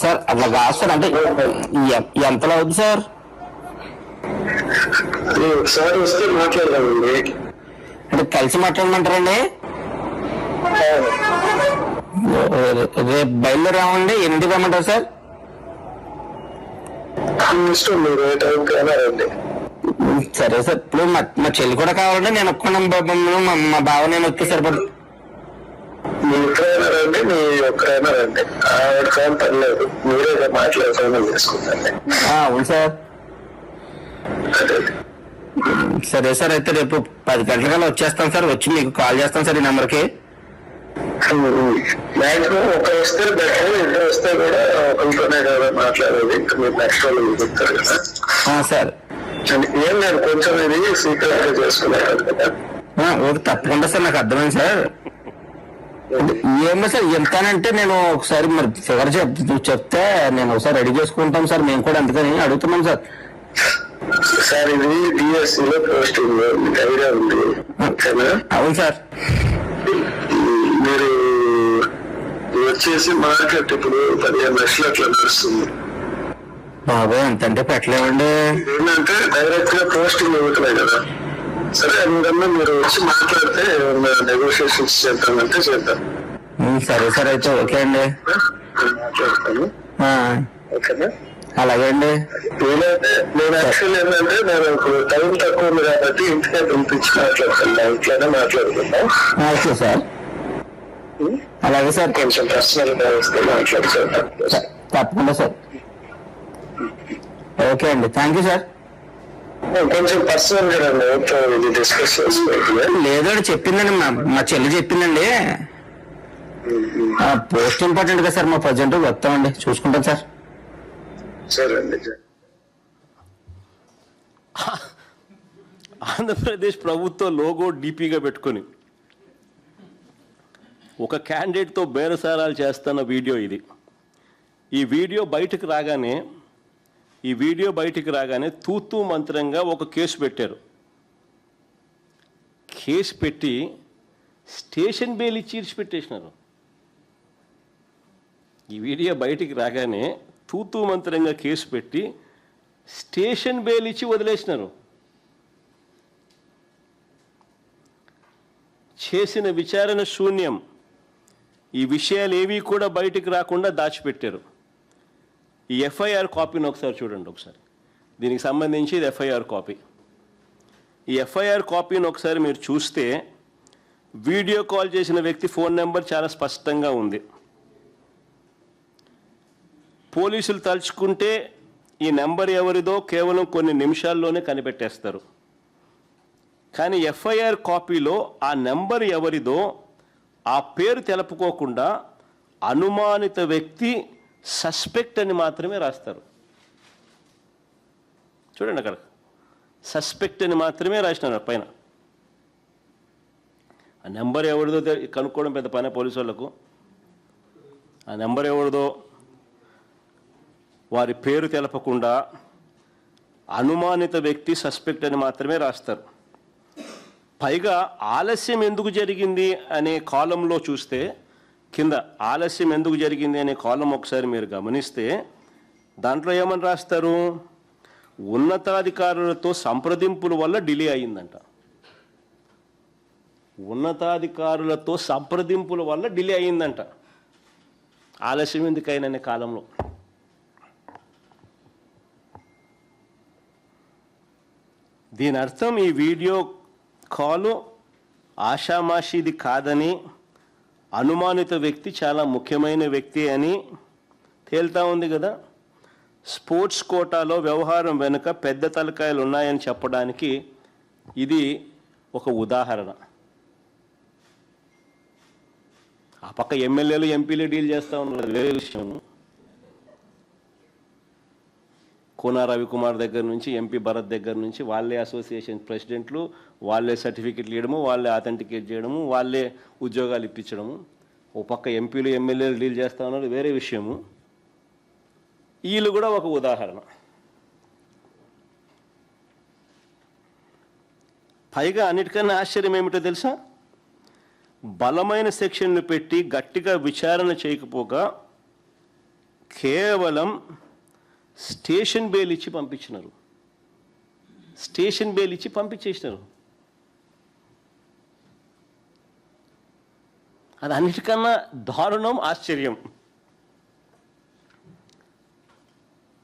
Sir అట్లా కాదు sir, అంటే ఎంతలో అవుతుంది సార్? ఒకసారి వస్తే మాట్లాడదామండి. అంటే కలిసి మాట్లాడమంటారండి? రేపు బయలుదేరామండి. ఎన్నింటికి రమ్మంటారు సార్? ఇష్టం, మీరు ఏ టైంకి అయినారండి. సరే సార్. ఇప్పుడు మా చెల్లి కూడా కావాలంటే నేను ఒక్కన మా బావ నేను వస్తే సరిపడు. మీ ఒక్కరైనా రండి, మీ ఒక్కరైనా రండి, ఆవిడ కానీ పర్లేదు, మీరే మాట్లాడుకోవడం చేసుకుంటాండి. అవును సార్. సరే సార్, అయితే రేపు 10 గంటలకల్లా వచ్చేస్తాను సార్. వచ్చి మీకు కాల్ చేస్తాను సార్ ఈ నెంబర్కి. మాక్సిమం ఒక వస్తే బెటర్, ఇద్దరు వస్తే కూడా ఒకరితోనే కదా మాట్లాడేది. ఇంకా మీరు నెక్స్ట్ వాళ్ళు చెప్తారు కదా సార్. ఏం లేదు, కొంచెం ఇది సీక్రెట్ గా చేసుకున్నారు కదా. ఓకే, తప్పకుండా సార్. నాకు అర్థమైంది సార్. ఏమో సార్, ఎంతానంటే నేను ఒకసారి మరి ఫిగర్ చెప్తే నేను ఒకసారి రెడీ చేసుకుంటాం సార్. మేము కూడా అందుకని అడుగుతున్నాం సార్. సార్ ఇది డిఎస్సీలో పోస్టింగ్, మీకు ఐడియా ఉంది? అవును సార్. మీరు వచ్చేసి మార్కెట్ ఇప్పుడు 15 లక్షలు అట్లా నడుస్తుంది. బాబోయ్, ఎంతంటే పెట్టలేమండి. ఏంటంటే డైరెక్ట్ గా పోస్టింగ్ ఇవ్వట్లేదు కదా. సరే, అందుకన్నా మీరు వచ్చి మాట్లాడితే నెగోషియేషన్స్ చేద్దామంటే చేద్దాం. సరే సార్, అయితే ఓకే అండి. మాట్లాడతాను. ఓకేనా? అలాగే అండి. నేను యాక్చువల్ ఏంటంటే నేను ఇప్పుడు టైం తక్కువ ఉంది కాబట్టి ఇంటికే పిలిపించి మాట్లాడుతున్నా. ఇంట్లోనే మాట్లాడుతున్నా. Okay sir. అలాగే సార్. కొంచెం పర్సనల్ గా వస్తే మాట్లాడుతున్నా. తప్పకుండా సార్. ఓకే అండి, థ్యాంక్ యూ సార్. కొంచెం పర్సనల్ గా ఇది డిస్కస్ చేసుకోవాలి. లేదండి, చెప్పిందండి మా చెల్లి చెప్పిందండి. పోస్ట్ ఇంపార్టెంట్ కదా సార్. మా ప్రజెంట్ వస్తామండి, చూసుకుంటాం సార్. సరే అండి. ఆంధ్రప్రదేశ్ ప్రభుత్వ లోగో డీపీగా పెట్టుకొని ఒక క్యాండిడేట్తో బేరసారాలు చేస్తున్న వీడియో ఇది. ఈ వీడియో బయటికి రాగానే తూతూ మంత్రంగా ఒక కేసు పెట్టారు. కేసు పెట్టి స్టేషన్ బెయిల్ ఇచ్చి ఇడిచిపెట్టేసినారు. ఈ వీడియో బయటికి రాగానే తూతూ మంత్రంగా కేసు పెట్టి స్టేషన్ బెయిల్ ఇచ్చి వదిలేసినారు. చేసిన విచారణ శూన్యం. ఈ విషయాలు ఏవి కూడా బయటికి రాకుండా దాచిపెట్టారు. ఈ ఎఫ్ఐఆర్ కాపీని ఒకసారి చూడండి. ఒకసారి దీనికి సంబంధించి ఇది ఎఫ్ఐఆర్ కాపీ. ఈ ఎఫ్ఐఆర్ కాపీని ఒకసారి మీరు చూస్తే వీడియో కాల్ చేసిన వ్యక్తి ఫోన్ నెంబర్ చాలా స్పష్టంగా ఉంది. పోలీసులు తలుచుకుంటే ఈ నెంబర్ ఎవరిదో కేవలం కొన్ని నిమిషాల్లోనే కనిపెట్టేస్తారు. కానీ ఎఫ్ఐఆర్ కాపీలో ఆ నెంబర్ ఎవరిదో ఆ పేరు తెలుపుకోకుండా అనుమానిత వ్యక్తి సస్పెక్ట్ అని మాత్రమే రాస్తారు. చూడండి, అక్కడ సస్పెక్ట్ అని మాత్రమే రాసినారు పైన. ఆ నెంబర్ ఎవరిదో కనుక్కోవడం పెద్ద పని పోలీసు వాళ్ళకు. ఆ నెంబర్ ఎవరిదో వారి పేరు తెలపకుండా అనుమానిత వ్యక్తి సస్పెక్ట్ అని మాత్రమే రాస్తారు. పైగా ఆలస్యం ఎందుకు జరిగింది అనే కాలంలో చూస్తే కింద ఆలస్యం ఎందుకు జరిగింది అనే కాలం ఒకసారి మీరు గమనిస్తే దాంట్లో ఏమని రాస్తారు? ఉన్నతాధికారులతో సంప్రదింపుల వల్ల డిలే అయిందంట. ఉన్నతాధికారులతో సంప్రదింపుల వల్ల డిలే అయిందంట. ఆలస్యం ఎందుకైనా కాలంలో. దీని అర్థం ఈ వీడియో కాలు ఆషామాషిది కాదని, అనుమానిత వ్యక్తి చాలా ముఖ్యమైన వ్యక్తి అని తేల్తా ఉంది కదా. స్పోర్ట్స్ కోటాలో వ్యవహారం వెనుక పెద్ద తలకాయలు ఉన్నాయని చెప్పడానికి ఇది ఒక ఉదాహరణ. ఆ పక్క ఎమ్మెల్యేలు ఎంపీలు డీల్ చేస్తూ ఉన్నారు, వేరే విషయం. కోన రవికుమార్ దగ్గర నుంచి ఎంపీ భరత్ దగ్గర నుంచి వాళ్ళే అసోసియేషన్ ప్రెసిడెంట్లు, వాళ్ళే సర్టిఫికెట్లు ఇవ్వడము, వాళ్ళే అథెంటికేట్ చేయడము, వాళ్ళే ఉద్యోగాలు ఇప్పించడము. ఓ పక్క ఎంపీలు ఎమ్మెల్యేలు డీల్ చేస్తూ ఉన్నారు, వేరే విషయము. వీళ్ళు కూడా ఒక ఉదాహరణ. పైగా అన్నిటికన్నా ఆశ్చర్యం ఏమిటో తెలుసా? బలమైన సెక్షన్లు పెట్టి గట్టిగా విచారణ చేయకపోగా కేవలం స్టేషన్ బెయిల్ ఇచ్చి పంపించినారు. స్టేషన్ బెయిల్ ఇచ్చి పంపించేసినారు. అది అన్నిటికన్నా దారుణం, ఆశ్చర్యం.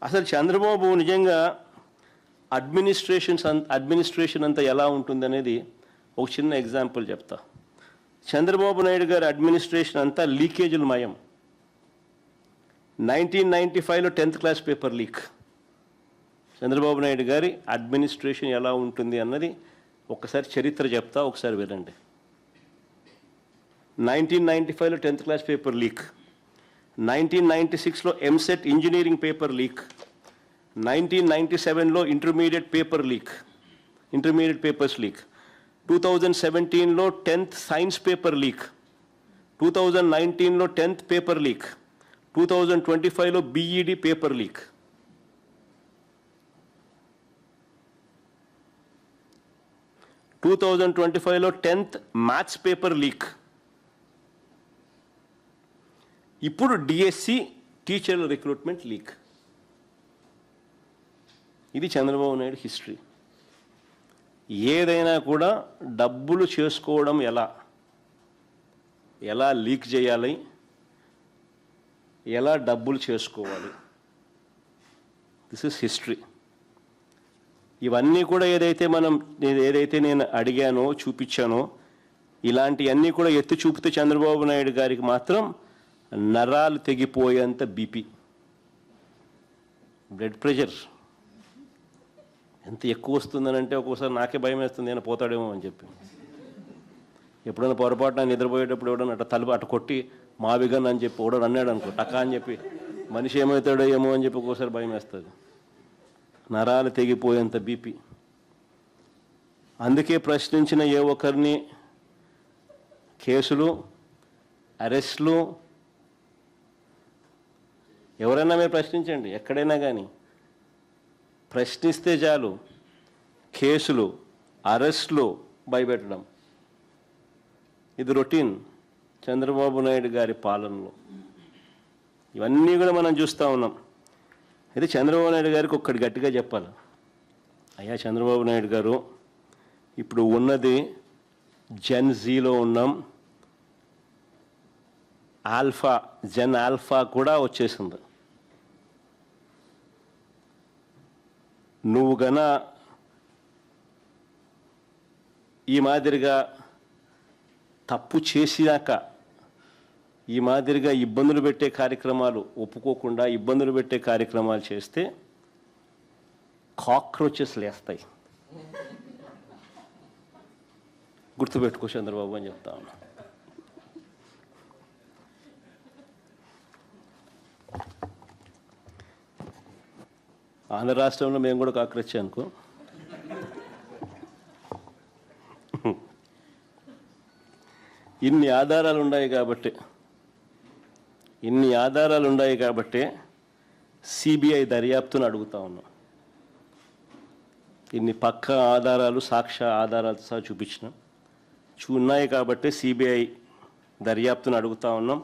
అసలు చంద్రబాబు నిజంగా అడ్మినిస్ట్రేషన్ అంతా ఎలా ఉంటుంది అనేది ఒక చిన్న ఎగ్జాంపుల్ చెప్తా. చంద్రబాబు నాయుడు గారి అడ్మినిస్ట్రేషన్ అంతా లీకేజీల మయం. 1995లో 10th class paper leak. Chandrababu Naidu గారి అడ్మినిస్ట్రేషన్ ఎలా ఉంటుంది అన్నది ఒకసారి చరిత్ర చెప్తా, ఒకసారి వినండి. 1995లో 10th క్లాస్ పేపర్ లీక్, 1996లో ఎంసెట్ ఇంజనీరింగ్ పేపర్ లీక్, 1997లో ఇంటర్మీడియట్ పేపర్స్ లీక్, 2017లో 10th సైన్స్ పేపర్ లీక్, 2019లో 10th పేపర్ లీక్, 2025లో బీఈడి పేపర్ లీక్. టూ 2025లో 10th మ్యాథ్స్ పేపర్ లీక్. ఇప్పుడు డిఎస్సి టీచర్ల రిక్రూట్మెంట్ లీక్. ఇది చంద్రబాబు నాయుడు హిస్టరీ. ఏదైనా కూడా డబ్బులు చేసుకోవడం ఎలా లీక్ చేయాలి, ఎలా డబ్బులు చేసుకోవాలి, దిస్ ఇస్ హిస్టరీ. ఇవన్నీ కూడా ఏదైతే నేను అడిగానో, చూపించానో, ఇలాంటివన్నీ కూడా ఎత్తి చూపితే చంద్రబాబు నాయుడు గారికి మాత్రం నరాలు తెగిపోయేంత బీపీ, బ్లడ్ ప్రెషర్ ఎంత ఎక్కువ వస్తుందనంటే ఒక్కోసారి నాకే భయం వేస్తుంది, నేను పోతాడేమో అని చెప్పి. ఎప్పుడైనా పొరపాటున నిద్రపోయేటప్పుడు ఎవడన్నా తలుపు అటు కొట్టి మావిగన్ అని చెప్పి ఎవడో అన్నాడు అనుకో, టకా అని చెప్పి మనిషి ఏమవుతాడో ఏమో అని చెప్పి ఒక్కోసారి భయం వేస్తుంది. నరాలు తెగిపోయేంత బీపీ. అందుకే ప్రశ్నించిన ఏ ఒక్కరిని కేసులు, అరెస్టులు, ఎవరైనా మీరు ప్రశ్నించండి, ఎక్కడైనా కానీ ప్రశ్నిస్తే చాలు కేసులు, అరెస్టులు, భయపెట్టడం. ఇది రొటీన్ చంద్రబాబు నాయుడు గారి పాలనలో. ఇవన్నీ కూడా మనం చూస్తూ ఉన్నాం. అయితే చంద్రబాబు నాయుడు గారికి ఒక్కటి గట్టిగా చెప్పాలి. అయ్యా చంద్రబాబు నాయుడు గారు, ఇప్పుడు ఉన్నది జెన్ జీలో ఉన్నాం, జెన్ ఆల్ఫా కూడా వచ్చేసింది. నువ్వు గన ఈ మాదిరిగా తప్పు చేసినాక ఈ మాదిరిగా ఇబ్బందులు పెట్టే కార్యక్రమాలు ఒప్పుకోకుండా ఇబ్బందులు పెట్టే కార్యక్రమాలు చేస్తే కాక్రోచెస్ లేస్తాయి. గుర్తుపెట్టుకో చంద్రబాబు అని చెప్తా ఉన్నా. ఆంధ్ర రాష్ట్రంలో మేము కూడా కాక్రోచ్ అనుకో. ఇన్ని ఆధారాలు ఉన్నాయి కాబట్టి సిబిఐ దర్యాప్తును అడుగుతా ఉన్నాం. ఇన్ని పక్క ఆధారాలు, సాక్ష్య ఆధారాలతో సహా ఉన్నాయి కాబట్టి సిబిఐ దర్యాప్తును అడుగుతా ఉన్నాం.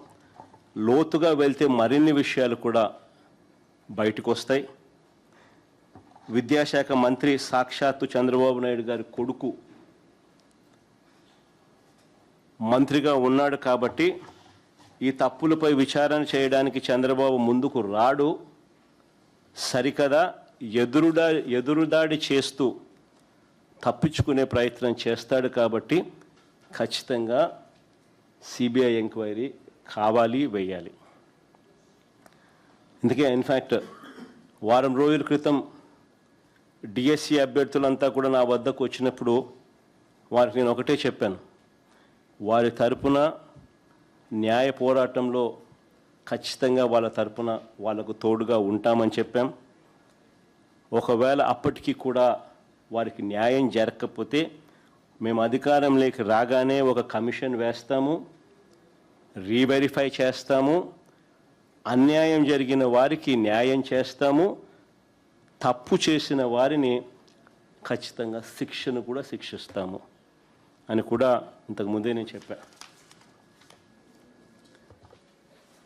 లోతుగా వెళ్తే మరిన్ని విషయాలు కూడా బయటకు వస్తాయి. విద్యాశాఖ మంత్రి సాక్షాత్తు చంద్రబాబు నాయుడు గారి కొడుకు మంత్రిగా ఉన్నాడు కాబట్టి ఈ తప్పులపై విచారణ చేయడానికి చంద్రబాబు ముందుకు రాడు. సరికదా ఎదురుదాడి చేస్తూ తప్పించుకునే ప్రయత్నం చేస్తాడు కాబట్టి ఖచ్చితంగా సిబిఐ ఎంక్వైరీ కావాలి, వేయాలి. అందుకే ఇన్ఫ్యాక్ట్ వారం రోజుల క్రితం డిఎస్సి అభ్యర్థులంతా కూడా నా వద్దకు వచ్చినప్పుడు వారికి నేను ఒకటే చెప్పాను, వారి తరపున న్యాయ పోరాటంలో ఖచ్చితంగా వాళ్ళ తరపున వాళ్ళకు తోడుగా ఉంటామని చెప్పాం. ఒకవేళ అప్పటికీ కూడా వారికి న్యాయం జరగకపోతే మేము అధికారంలోకి రాగానే ఒక కమిషన్ వేస్తాము, రీవెరిఫై చేస్తాము, అన్యాయం జరిగిన వారికి న్యాయం చేస్తాము, తప్పు చేసిన వారిని ఖచ్చితంగా శిక్షను కూడా శిక్షిస్తాము అని కూడా ఇంతకుముందే నేను చెప్పాను.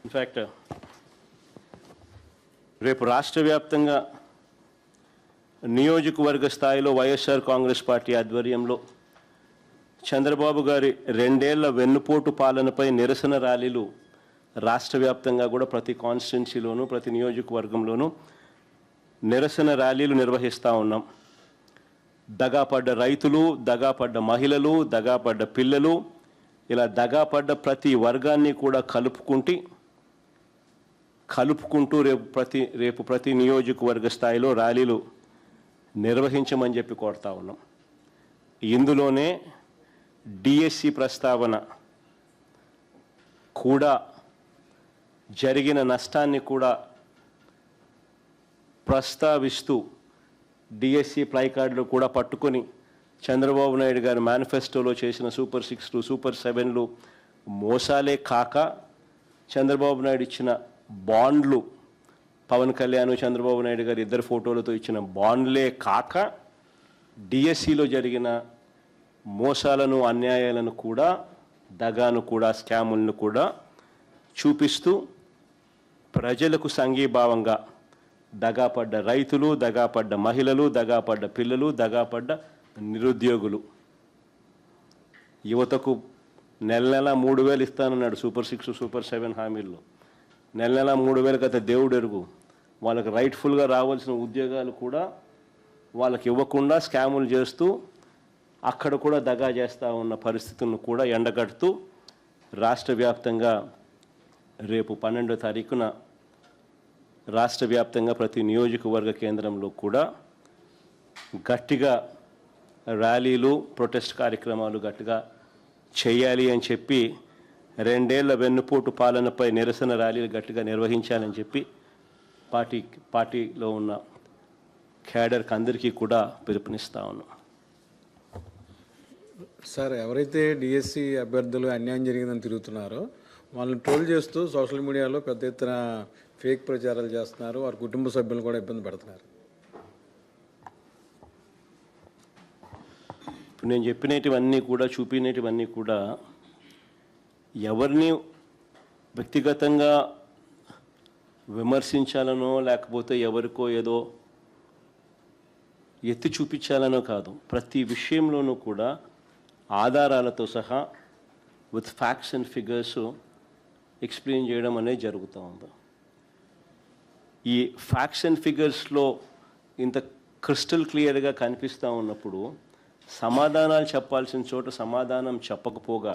ఇన్ఫ్యాక్ట్ రేపు రాష్ట్ర వ్యాప్తంగా నియోజకవర్గ స్థాయిలో వైఎస్ఆర్ కాంగ్రెస్ పార్టీ ఆధ్వర్యంలో చంద్రబాబు గారి 2 ఏళ్ల వెన్నుపోటు పాలనపై నిరసన ర్యాలీలు రాష్ట్ర వ్యాప్తంగా కూడా ప్రతి కాన్స్టిట్యున్సీలోనూ ప్రతి నియోజకవర్గంలోనూ నిరసన ర్యాలీలు నిర్వహిస్తూ ఉన్నాం. దగాపడ్డ రైతులు, దగాపడ్డ మహిళలు, దగాపడ్డ పిల్లలు, ఇలా దగాపడ్డ ప్రతి వర్గాన్ని కూడా కలుపుకుంటూ రేపు ప్రతి నియోజకవర్గ స్థాయిలో ర్యాలీలు నిర్వహించమని చెప్పి కోరుతా ఉన్నాం. ఇందులోనే డిఎస్సి ప్రస్తావన కూడా జరిగిన నష్టాన్ని కూడా ప్రస్తావిస్తూ డిఎస్సి ప్లైకార్డులు కూడా పట్టుకొని చంద్రబాబు నాయుడు గారి మేనిఫెస్టోలో చేసిన సూపర్ 6లు, సూపర్ 7లు మోసాలే కాక చంద్రబాబు నాయుడు ఇచ్చిన బాండ్లు, పవన్ కళ్యాణ్ చంద్రబాబు నాయుడు గారి ఇద్దరు ఫోటోలతో ఇచ్చిన బాండ్లే కాక డిఎస్సిలో జరిగిన మోసాలను, అన్యాయాలను కూడా, దగాను కూడా, స్కాములను కూడా చూపిస్తూ ప్రజలకు సంఘీభావంగా దగాపడ్డ రైతులు, దగాపడ్డ మహిళలు, దగాపడ్డ పిల్లలు, దగాపడ్డ నిరుద్యోగులు, యువతకు నెల 3,000 ఇస్తానన్నాడు సూపర్ 6, సూపర్ 7 హామీల్లో. నెల 3,000 కథ దేవుడు ఎరుగు. వాళ్ళకి రైట్ఫుల్గా రావాల్సిన ఉద్యోగాలు కూడా వాళ్ళకి ఇవ్వకుండా స్కాములు చేస్తూ అక్కడ కూడా దగా చేస్తూ ఉన్న పరిస్థితులను కూడా ఎండగడుతూ రాష్ట్ర వ్యాప్తంగా రేపు 12వ తారీఖున రాష్ట్ర వ్యాప్తంగా ప్రతి నియోజకవర్గ కేంద్రంలో కూడా గట్టిగా ర్యాలీలు, ప్రొటెస్ట్ కార్యక్రమాలు గట్టిగా చేయాలి అని చెప్పి 2 ఏళ్ల వెన్నుపోటు పాలనపై నిరసన ర్యాలీలు గట్టిగా నిర్వహించాలని చెప్పి పార్టీలో ఉన్న క్యాడర్కి అందరికీ కూడా పిలుపునిస్తా ఉన్నాం. సార్, ఎవరైతే డిఎస్సి అభ్యర్థులు అన్యాయం జరిగిందని తిరుగుతున్నారో వాళ్ళని ట్రోల్ చేస్తూ సోషల్ మీడియాలో పెద్ద ఎత్తున ఫేక్ ప్రచారాలు చేస్తున్నారు. వారి కుటుంబ సభ్యులు కూడా ఇబ్బంది పెడుతున్నారు. ఇప్పుడు నేను చెప్పినటివన్నీ కూడా, చూపినటివన్నీ కూడా ఎవరిని వ్యక్తిగతంగా విమర్శించాలనో లేకపోతే ఎవరికో ఏదో ఎత్తి చూపించాలనో కాదు. ప్రతి విషయంలోనూ కూడా ఆధారాలతో సహా with facts and figures explain చేయడం అనేది జరుగుతూ ఉంది. ఈ ఫ్యాక్ట్స్ అండ్ ఫిగర్స్లో ఇంత క్రిస్టల్ క్లియర్గా కనిపిస్తూ ఉన్నప్పుడు సమాధానాలు చెప్పాల్సిన చోట సమాధానం చెప్పకపోగా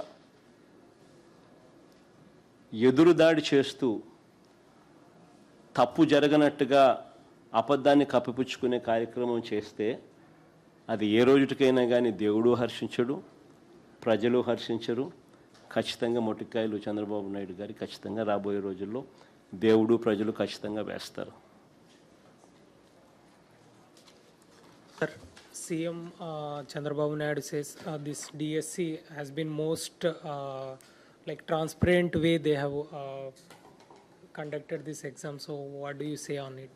ఎదురుదాడి చేస్తూ తప్పు జరగనట్టుగా అబద్ధాన్ని కప్పిపుచ్చుకునే కార్యక్రమం చేస్తే అది ఏ రోజుటికైనా కానీ దేవుడు హర్షించడు, ప్రజలు హర్షించరు. ఖచ్చితంగా మొట్టికాయలు చంద్రబాబు నాయుడు గారి ఖచ్చితంగా రాబోయే రోజుల్లో దేవుడు, ప్రజలు ఖచ్చితంగా వేస్తారు. Sir, CM Chandrababu Naidu says this DSC has been most like transparent way they have conducted this exam. So what do you say on it?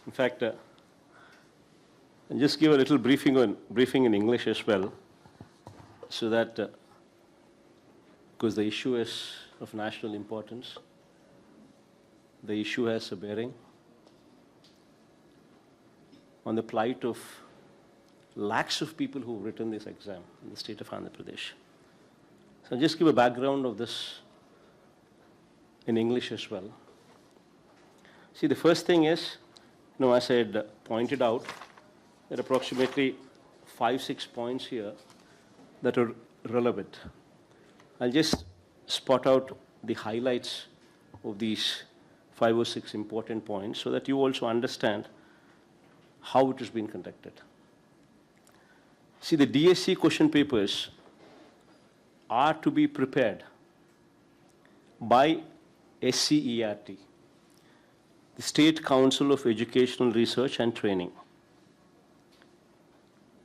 In fact, I'll just give a little briefing in English as well, so that because the issue is of national importance, the issue has a bearing on the plight of lakhs of people who've written this exam in the state of Andhra Pradesh. So I'll just give a background of this in English as well. See, the first thing is, as I had pointed out, there are approximately 5-6 points here that are relevant. I'll just spot out the highlights of these 5 or 6 important points so that you also understand how it has been conducted. See, the DSC question papers are to be prepared by SCERT, the State Council of Educational Research and Training,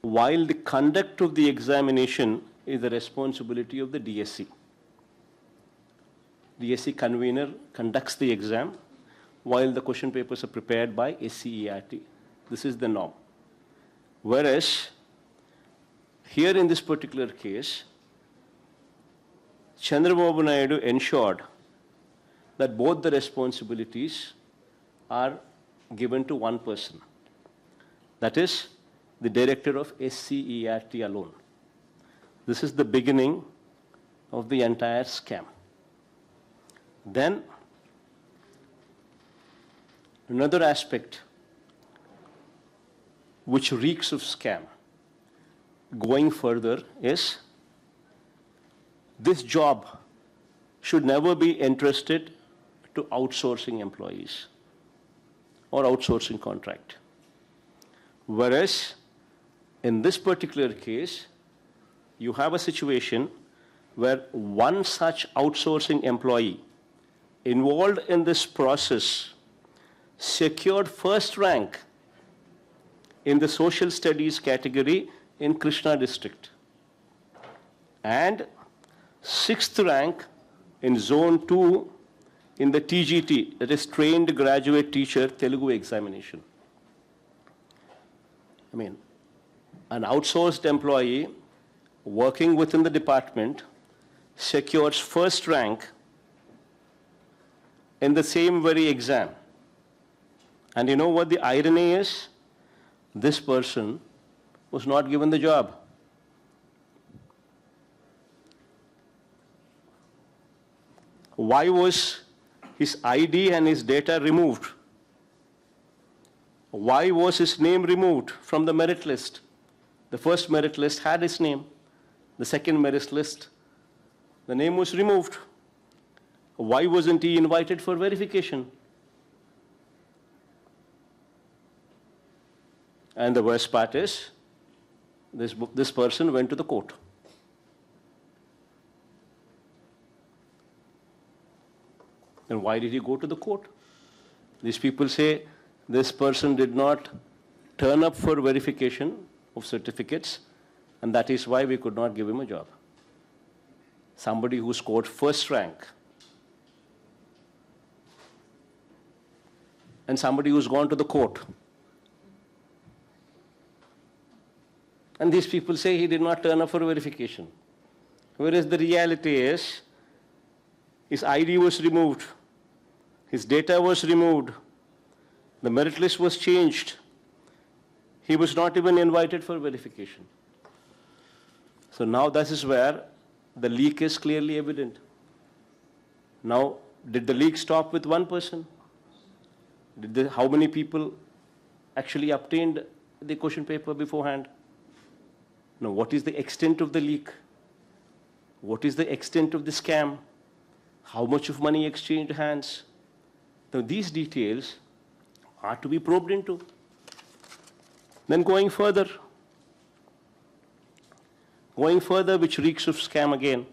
while the conduct of the examination is the responsibility of the DSC. DSC convener conducts the exam while the question papers are prepared by SCERT. This is the norm. Whereas, here in this particular case, Chandrababu Naidu ensured that both the responsibilities are given to one person. That is the director of SCERT alone. This is the beginning of the entire scam. Then, another aspect which reeks of scam going further is this job should never be entrusted to outsourcing employees or outsourcing contract. Whereas in this particular case, you have a situation where one such outsourcing employee involved in this process secured first rank in the social studies category in Krishna district and sixth rank in zone 2 in the TGT, that is trained graduate teacher Telugu examination. I mean, an outsourced employee working within the department secures first rank in the same very exam. And you know what the irony is? This person was not given the job. Why was his ID and his data removed? Why was his name removed from the merit list? The first merit list had his name. The second merit list, the name was removed. Why wasn't he invited for verification? And the worst part is, this person went to the court. And why did he go to the court? These people say this person did not turn up for verification of certificates, and that is why we could not give him a job. Somebody who scored first rank and somebody who's gone to the court. And these people say he did not turn up for verification. Whereas the reality is, his ID was removed, his data was removed, the merit list was changed. He was not even invited for verification. So now this is where the leak is clearly evident. Now, did the leak stop with one person? How many people actually obtained the question paper beforehand? Now, what is the extent of the leak? What is the extent of the scam? How much of money exchanged hands? Now, these details are to be probed into. Then going further, which reeks of scam again,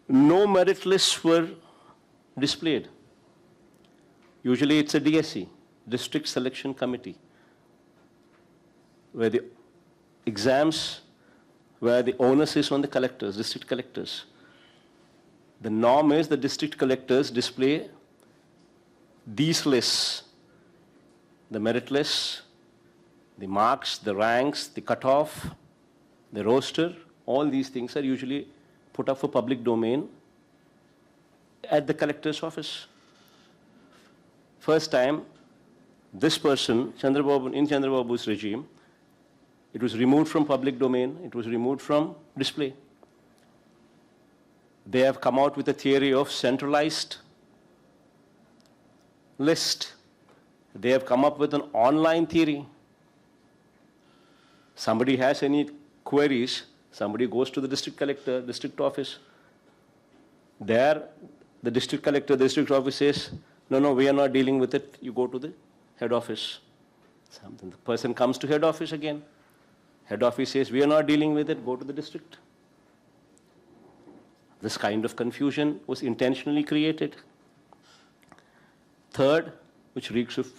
no merit lists were displayed. Usually it's a DSC, District Selection Committee, where the exams, where the onus is on the collectors, district collectors. The norm is the district collectors display these lists, the merit lists, the marks, the ranks, the cutoff, the roster, all these things are usually put up for public domain at the collector's office. First time, this person, Chandrababu, in Chandrababu's regime, it was removed from public domain, it was removed from display. They have come out with a theory of centralized list. They have come up with an online theory. Somebody has any queries, somebody goes to the district collector, district office. There, the district collector, the district office says, no, we are not dealing with it. You go to the head office. The person comes to head office again. Head office says, we are not dealing with it. Go to the district. This kind of confusion was intentionally created. Third, which reeks of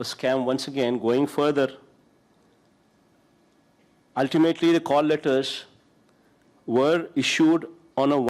a scam once again, going further. Ultimately, the call letters were issued on a